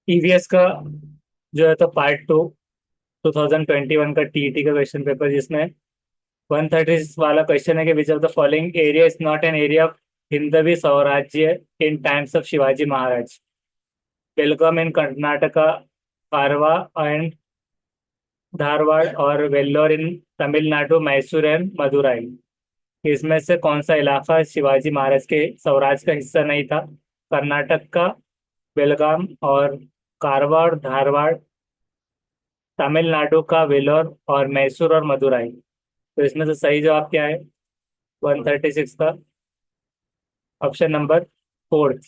EVS का जो है तो पार्ट 2 2021 का टीईटी का क्वेश्चन पेपर, जिसमें 130 वाला क्वेश्चन है कि which of the following area is not an area of Hindavi Swarajya in times of Shivaji महाराज। बेलगाम इन कर्नाटका, कारवा एंड धारवाड़, और वेल्लोर इन तमिलनाडु, मैसूर एंड मदुराई। इसमें से कौन सा इलाका शिवाजी महाराज के स्वराज का हिस्सा नहीं था? कर्नाटक का बेलगाम, और कारवार और धारवाड़, तमिलनाडु का वेलोर, और मैसूर और मदुराई। तो इसमें से सही जवाब क्या है 136 का? ऑप्शन नंबर फोर्थ,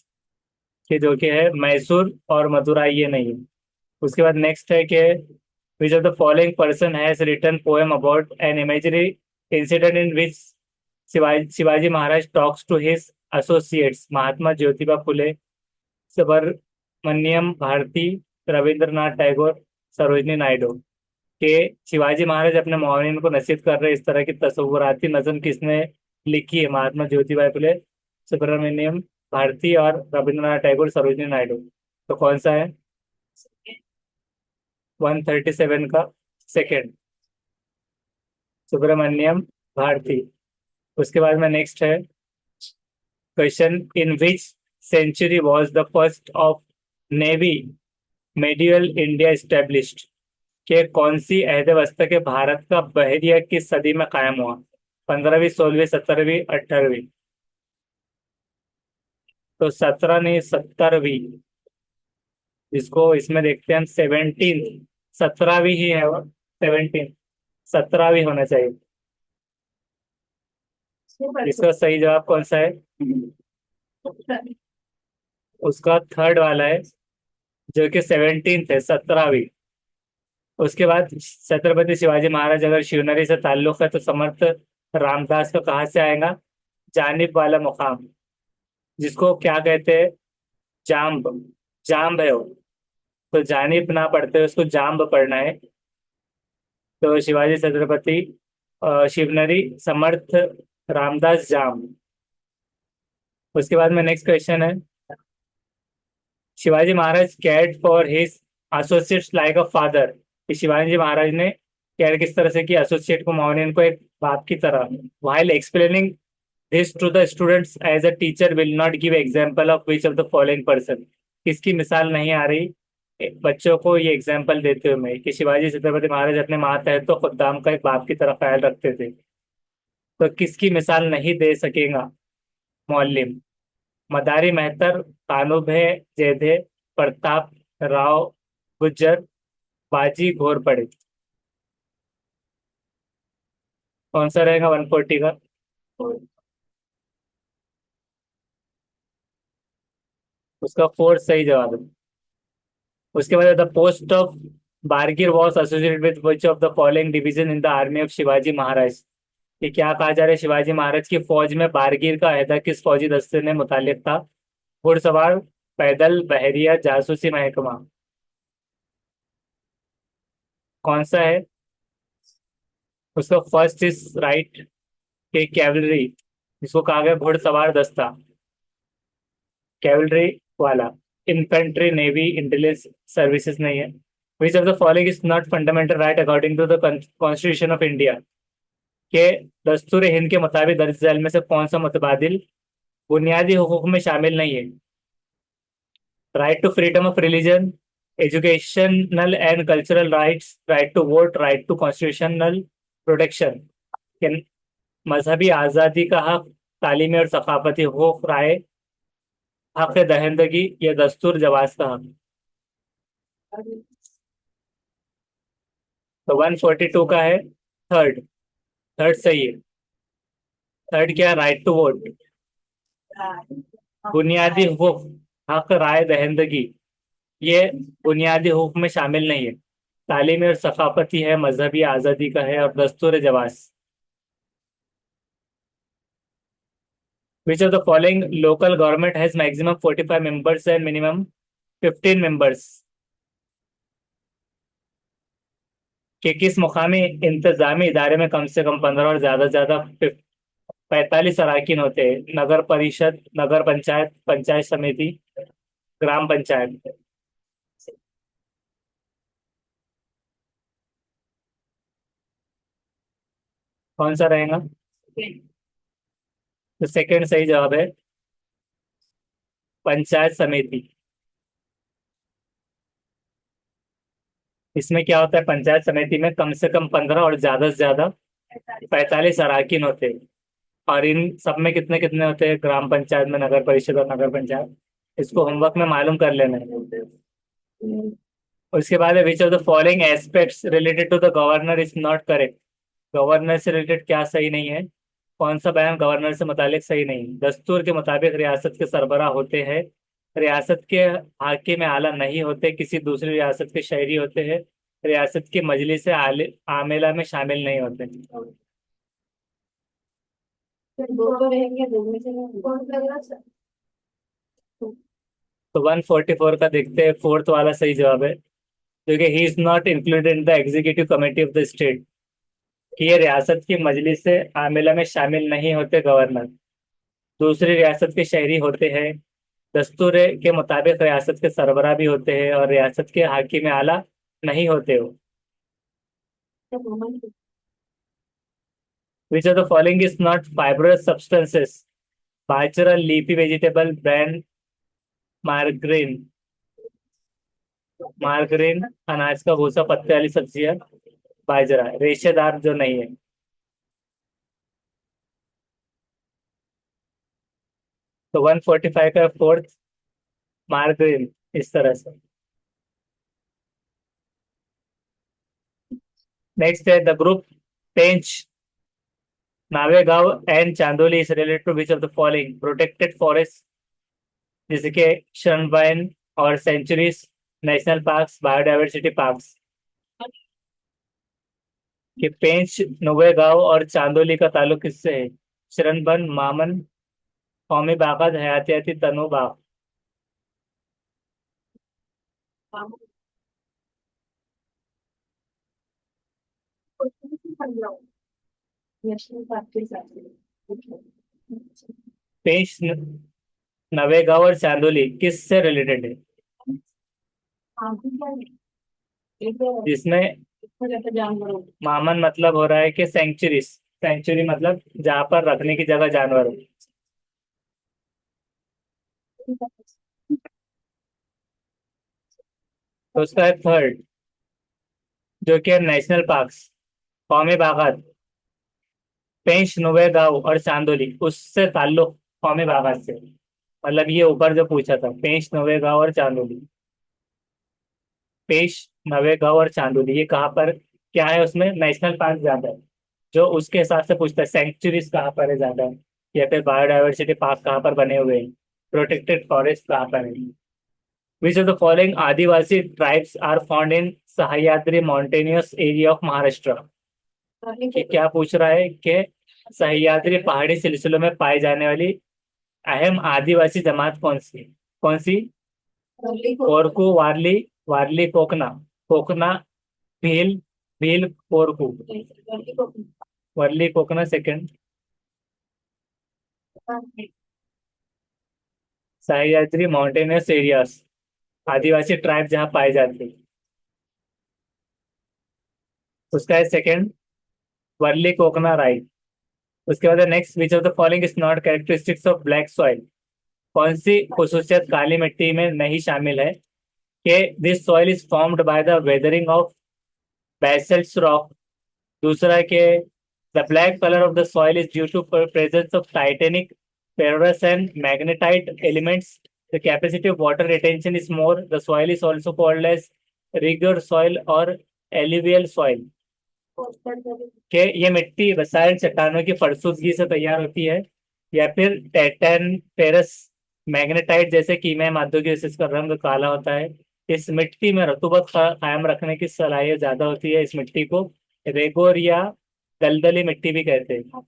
कि जो कि है मैसूर और मदुराई, ये नहीं है। उसके बाद नेक्स्ट है कि which of the following person has written poem about an imagery incident in which Shivaji Maharaj talks to his associates? Mahatma Jyotiba Phule, Subramania Bharati, Rabindranath Tagore, Sarojini Naidu. के शिवाजी महाराज अपने मुआविन को नसीहत कर रहे इस तरह की तसव्वुराती नज़म किसने लिखी है? महात्मा ज्योतिबा फुले, सुब्रमण्यम भारती, और रविंद्रनाथ टैगोर, सरोजनी नायडू। तो कौन सा है 137 का सेकंड, सुब्रमण्यम भारती। उसके बाद में नेक्स्ट है question, in which century was the first of navy medieval India established? के कौन सी अहद वस्ता के भारत का बहरिया किस सदी में कायम हुआ? 15वीं, 16वीं, 17वीं, 18वीं? तो 17 नहीं, 17वीं। इसको इसमें देखते हैं हम 17। 17वीं ही है वो, 17। 17वीं होना चाहिए। इसका सही जवाब कौन सा है? उसका थर्ड वाला है, जो कि 17 है, 17वीं। उसके बाद छत्रपति शिवाजी महाराज अगर शिवनरी से ताल्लुक है तो समर्थ रामदास का कहाँ से आएगा? जानिब वाला मुकाम, जिसको क्या कहते हैं? जाम्ब। जाम्ब है वो। तो जानिब ना पढ़ते हुए उसको जाम्ब पढ़ना है। तो शिवाजी छत्रपति शिवनरी समर्थ रामदास जाम्ब। उसके बाद में नेक्स्ट क्वेश्चन है, Shivaji Maharaj cared for his associates like a father. Shivaji Maharaj ने केयर किस तरह से किया एसोसिएट को, मोहनियन को, एक बाप की तरह? while explaining this to the students as a teacher will not give example of which of the following person। किसकी मिसाल नहीं आ रही बच्चों को ये एग्जाम्पल देते हुए मैं, कि शिवाजी छत्रपति महाराज अपने मातहत तो खुद्दाम का एक बाप की तरह ख्याल रखते थे। तो किसकी मिसाल नहीं दे सकेगा मौलिम? मदारी मेहतर, कानूभे जेधे, प्रताप राव गुज्जर, बाजी घोरपड़े। कौन सा रहेगा 140 का? उसका फोर्थ सही जवाब है। उसके बाद the post of bargir was associated with which of the following division in the army of Shivaji Maharaj? ये क्या कहा जा रहा है, शिवाजी महाराज की फौज में बारगिर का अहदा किस फौजी दस्ते ने मुतालिक था? घुड़सवार, पैदल, बहरिया, जासूसी महकमा? कौन सा है? उसका फर्स्ट इज राइट, के कैवलरी, जिसको कहा गया घुड़सवार दस्ता, कैवलरी वाला। इन्फेंट्री, नेवी, इंटेलिजेंस सर्विसेज नहीं है। Which of the following is not fundamental right according to the constitution of India? के दस्तूर हिंद के मुताबिक दर्ज झैल में से कौन सा मुतबादिल बुनियादी हुकूक में शामिल नहीं है? Right to freedom of religion, educational and cultural rights, right to vote, right to constitutional protection? मजहबी आज़ादी का हक, तालीमी और सकाफती हुकूक, राय, हक दहंदगी, या दस्तूर जवाज का हक? तो 142 का है थर्ड। थर्ड सही है। थर्ड क्या? Right to vote. बुनियादी हुकूक, हक राय दहंदगी, ये बुनियादी हुकूक में शामिल नहीं है। तालीमी और सकाफती है, मजहबी आज़ादी का है, और दस्तूर जवाज। Which of the following local government has maximum 45 members and minimum 15 members? कि किस मुकामी इंतजामी इदारे में कम से कम 15 और ज्यादा 45 अरकान होते हैं? नगर परिषद, नगर पंचायत, पंचायत समिति, ग्राम पंचायत? कौन सा रहेगा? तो सेकंड सही जवाब है पंचायत समिति। इसमें क्या होता है, पंचायत समिति में कम से कम 15 और ज्यादा से ज्यादा 45 अराकीन होते हैं। और इन सब में कितने कितने होते हैं ग्राम पंचायत में, नगर परिषद और नगर पंचायत? इसको होमवर्क में मालूम कर लेना है। और इसके बाद है which of the following aspects related to the governor is not correct. Governor से रिलेटेड क्या सही नहीं है? कौन सा बयान गवर्नर से मुतालिक सही नहीं है? दस्तूर के मुताबिक रियासत के सरबराह होते हैं, रियासत के हाकिम आला नहीं होते, किसी दूसरी रियासत के शहरी होते हैं, रियासत की मजलिस आमेला में शामिल नहीं होते। दो तो रहेंगे, दो में से कौन सा लग रहा है? तो 144 का देखते हैं, फोर्थ वाला सही जवाब है, क्योंकि he is not included in the executive committee of the state, कि ये रियासत की मजलिस से आमेला में शामिल नहीं होते गवर्नर, दूसरी रियासत के शहरी होते हैं, दस्तूर के मुताबिक रियासत के सरबराह भी होते हैं, और रियासत के हाकिम आला नहीं होते हो। विच of the following is not fibrous substances? Bajra, leafy vegetable, brand, margarine. Margarine अनाज का भूसा, पत्ते वाली सब्जियां। बाजरा रेशेदार जो नहीं है। तो 145 का फोर्थ मार्गरीन, इस तरह से। नेक्स्ट है the group Pench, Navegaon and Chandoli is related to which of the following protected forest, जैसे कि शनबाइन और sanctuaries, national parks, biodiversity parks. कि पेंच, नौवेगांव और चांदोली का ताल्लुक किससे है? शरणबन, मामन, कौमी बागत, हयातियाती तनों बाग। नेशनल पार्क के साथ पेंच, नवेगांव और चांदोली किससे रिलेटेड है? जिसमें जानवरों मामन मतलब हो रहा है कि सेंचुरीज, सेंचुरी मतलब जहाँ पर रखने की जगह जानवर हो। तो उसका है थर्ड, जो कि है नेशनल पार्क्स, कौमी बागात। पेंच, नौवेगांव और चांदोली, उससे ताल्लुक कौमी बागात से। मतलब ये ऊपर जो पूछा था, पेंच, नौवेगांव और चांदोली। पेंच, नवेगांव और चांदोली ये कहाँ पर, क्या है उसमें? नेशनल पार्क ज्यादा है, जो उसके हिसाब से पूछता है सेंचुरीज कहाँ पर है ज्यादा, या फिर बायोडायवर्सिटी पार्क कहाँ पर बने हुए हैं, प्रोटेक्टेड फॉरेस्ट कहाँ पर है। Which of the following adivasi tribes are found in Sahyadri mountainous area of Maharashtra? कि क्या पूछ रहा है कि सह्याद्री पहाड़ी सिलसिलों में पाई जाने वाली अहम आदिवासी जमात कौन सी? कौन सी? Korku, Warli, Warli Kokna, Kokna, Bhil, Bhil Korku, Warli Kokna second. Sahyadri mountainous areas, adivasi tribe जहाँ पाए जाते हैं, उसका है सेकंड वर्ली कोकना, राइट। उसके बाद next, which of the following is not characteristics of black soil? कौन सी खुसूसियत काली मिट्टी में नहीं शामिल है? कि this soil is formed by the weathering of basalt rock. दूसरा है कि the black colour of the soil is due to presence of titanic, ferrous and magnetite elements. The capacity of water retention is more. The soil is also called as rigor soil or alluvial soil. कि ये मिट्टी रसायन चट्टानों की फड़सुदगी से तैयार होती है, या फिर टाइटन, फेरस, मैग्नेटाइट जैसे कीमियाई मादों की वजह से इसका रंग काला होता है। इस मिट्टी में रतूबत कायम रखने की सलाहियत ज्यादा होती है। इस मिट्टी को रेगोर या दलदली मिट्टी भी कहते हैं।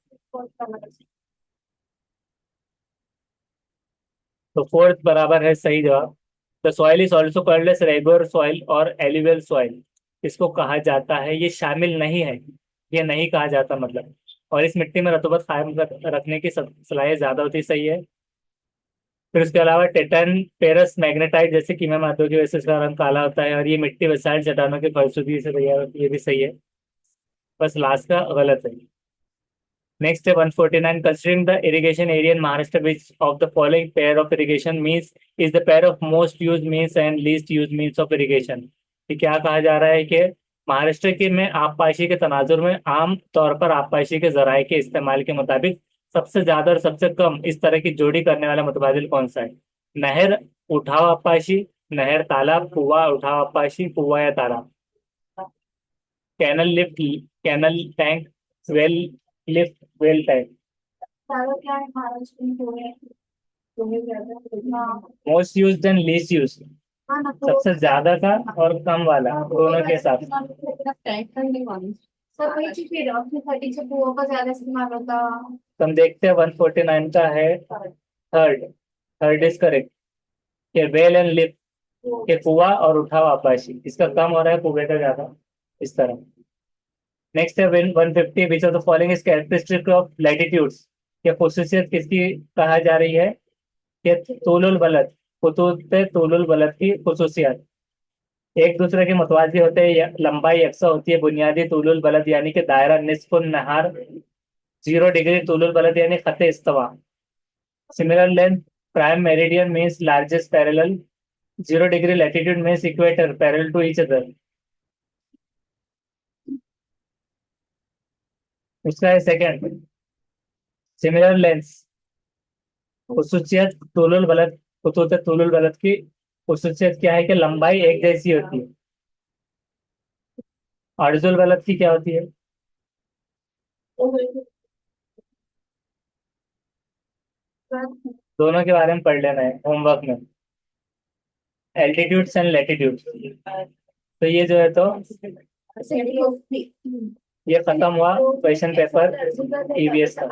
तो फोर्थ बराबर है सही जवाब। The soil is also called as regur soil और एलुवियल सॉइल, इसको कहा जाता है। ये शामिल नहीं है, ये नहीं कहा जाता मतलब। और इस मिट्टी में रतूबत कायम रखने की सलाहियत ज्यादा होती, सही है। फिर उसके अलावा टेटन, पेरस, मैग्नेटाइट जैसे कीमिया मादों की वजह से इसका रंग काला होता है, और ये मिट्टी वसाइल चट्टानों की फलश्रुति से तैयार होती है, ये भी सही है। बस लास्ट का गलत है। Next step 149, considering the irrigation area in Maharashtra, which of the following pair of irrigation means is the pair of most used means and least used means of irrigation। कि क्या कहा जा रहा है कि महाराष्ट्र के में आबपाशी के तनाजुर में आम तौर पर आबपाशी के जराये के इस्तेमाल के मुताबिक सबसे ज्यादा और सबसे कम इस तरह की जोड़ी करने वाला मुतबादिल कौन सा है? नहर, उठाव आबपाशी, नहर तालाब, कुआ उठाव आबपाशी, कुआ या तालाब। Canal lift, canal tank, well lift, well tank. सारा क्या है महाराष्ट्र में हो रहे हैं तुम्हें ज्यादा हाँ most use and least use, हाँ ना सबसे ज्यादा का और कम वाला दोनों के हिसाब से। टैग करने वाली सर वही चीज फिर अपने 30 से पुओं का ज्यादा इस्तेमाल होता तो हम देखते हैं 149 का है थर्ड। थर्ड इज करेक्ट कि वेल एंड लिफ्ट के कुआ और उठाव आपाशी, इसका कम हो रहा है, कुएं का ज्यादा, इस तरह। नेक्स्ट है 150, विच of the following is characteristic of latitudes, ये खसूसियत किसकी कहा जा रही है? कि तूलुल बलद, खतूत पे तूलुल बलद की खसूसियत। एक दूसरे के मुतवाजी होते हैं, लंबाई यकसा होती है, बुनियादी तूलुल बलद यानी कि दायरा निस्फुन नहार, 0 डिग्री तूलुल बलद यानी खत इस्तवा। Similar length, prime meridian means largest parallel, 0 degree latitude means equator parallel to each other. उसका है सेकंड, सिमिलर लेंस, खसूसियत तूलुल बलद, खतूत तूलुल बलद की खसूसियत क्या है? कि लंबाई एक जैसी होती है। अर्जुल बलद की क्या होती है? है दोनों के बारे में पढ़ लेना है होमवर्क में, एल्टीट्यूड्स एंड लैटिट्यूड्स। तो ये जो है तो ये खत्म हुआ क्वेश्चन पेपर ईवीएस का।